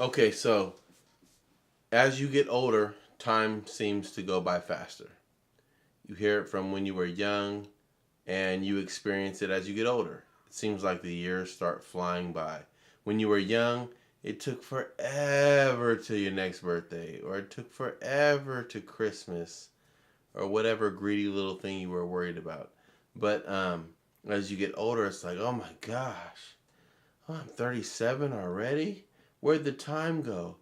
Okay, so as you get older, time seems to go by faster. You hear it from when you were young, and you experience it as you get older. It seems like the years start flying by. When you were young, it took forever to your next birthday, or it took forever to Christmas, or whatever greedy little thing you were worried about. But as you get older, it's like, oh my gosh, oh, I'm 37 already. Where'd the time go?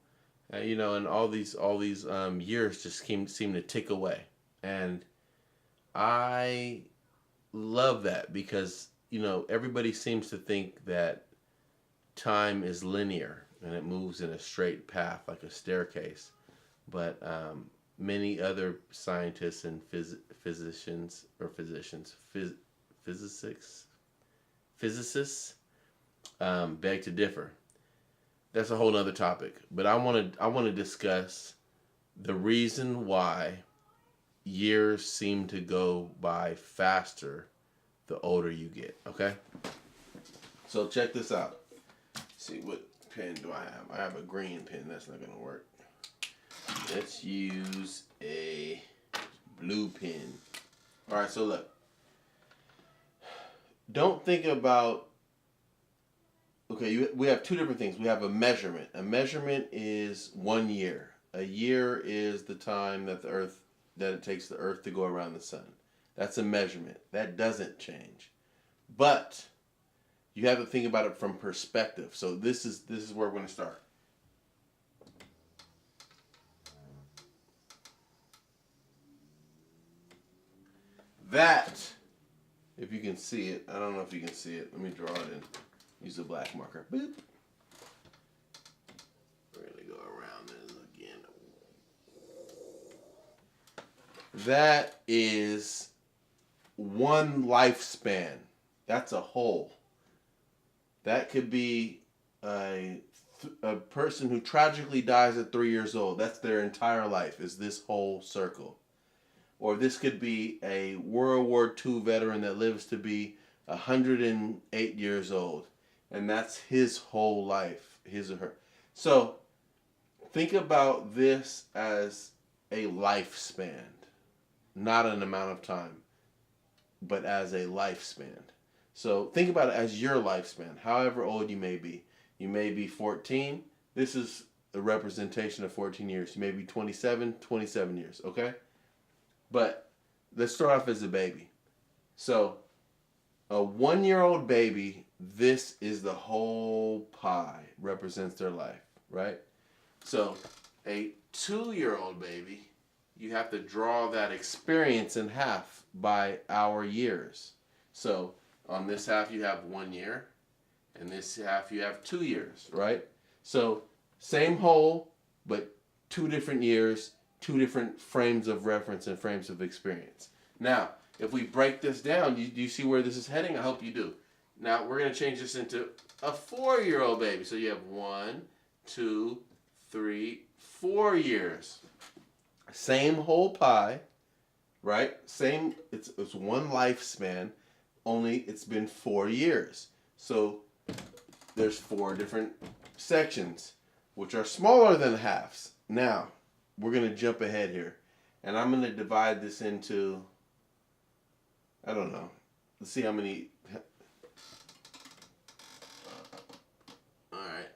And all these years just seem to tick away, and I love that because everybody seems to think that time is linear and it moves in a straight path like a staircase, but many other scientists and physicists, beg to differ. That's a whole other topic. But I want to discuss the reason why years seem to go by faster the older you get. Okay, so check this out. Let's see, what pen do I have? I have a green pen. That's not gonna work. Let's use a blue pen. All right. So look, don't think about. Okay, we have two different things. We have a measurement. A measurement is 1 year. A year is the time that it takes the Earth to go around the sun. That's a measurement. That doesn't change. But you have to think about it from perspective. So this is where we're going to start. That, if you can see it, I don't know if you can see it. Let me draw it in. Use a black marker. Boop. We're going to go around this again. That is one lifespan. That's a whole. That could be a person who tragically dies at 3 years old. That's their entire life, is this whole circle. Or this could be a World War II veteran that lives to be 108 years old. And that's his whole life, his or her. So think about this as a lifespan, not an amount of time, but as a lifespan. So think about it as your lifespan, however old you may be. You may be 14. This is a representation of 14 years. You may be 27, 27 years, okay? But let's start off as a baby. So a 1 year old baby, this is the whole pie, represents their life, right? So a 2 year old baby, you have to draw that experience in half by our years. So on this half you have 1 year, and this half you have 2 years, right? So same whole, but 2 different years, 2 different frames of reference and frames of experience. Now, if we break this down, do you see where this is heading? I hope you do. Now we're going to change this into a 4 year old baby. So you have 1, 2, 3, 4 years. Same whole pie, right? Same. It's one lifespan. Only it's been 4 years. So there's 4 different sections, which are smaller than halves. Now we're gonna jump ahead here, and I'm gonna divide this into, I don't know. Let's see how many. All right,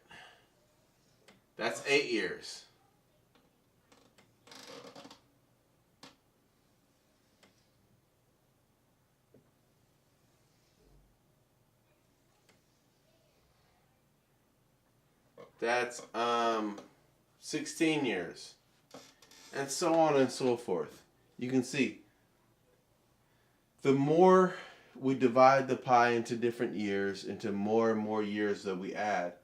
that's 8 years. That's 16 years, and so on and so forth. You can see the more we divide the pie into different years, into more and more years that we add,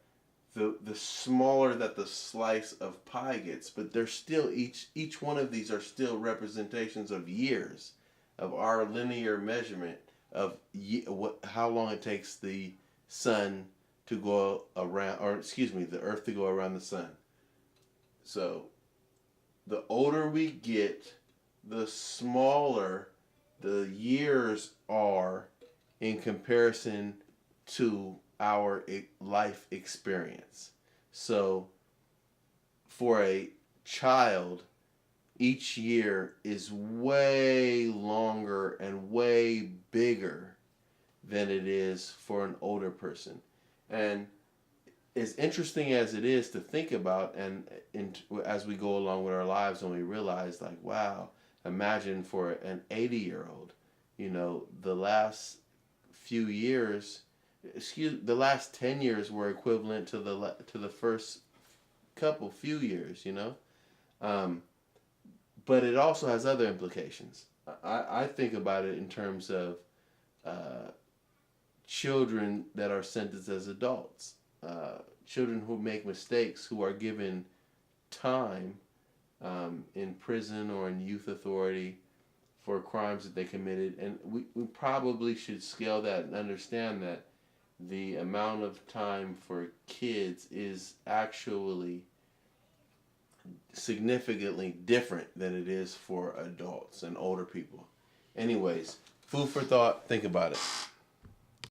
the smaller that the slice of pie gets. But they're still, each one of these are still representations of years, of our linear measurement of how long it takes the sun to go around, or excuse me, the earth to go around the sun. So the older we get, the smaller the years are in comparison to our life experience. So for a child, each year is way longer and way bigger than it is for an older person. And as interesting as it is to think about, and as we go along with our lives, and we realize, like, wow, imagine for an 80-year-old, the last few years, the last 10 years were equivalent to the first few years. Um, but it also has other implications. I think about it in terms of uh, children that are sentenced as adults, children who make mistakes, who are given time in prison or in youth authority for crimes that they committed. And we probably should scale that and understand that the amount of time for kids is actually significantly different than it is for adults and older people. Anyways, food for thought. Think about it.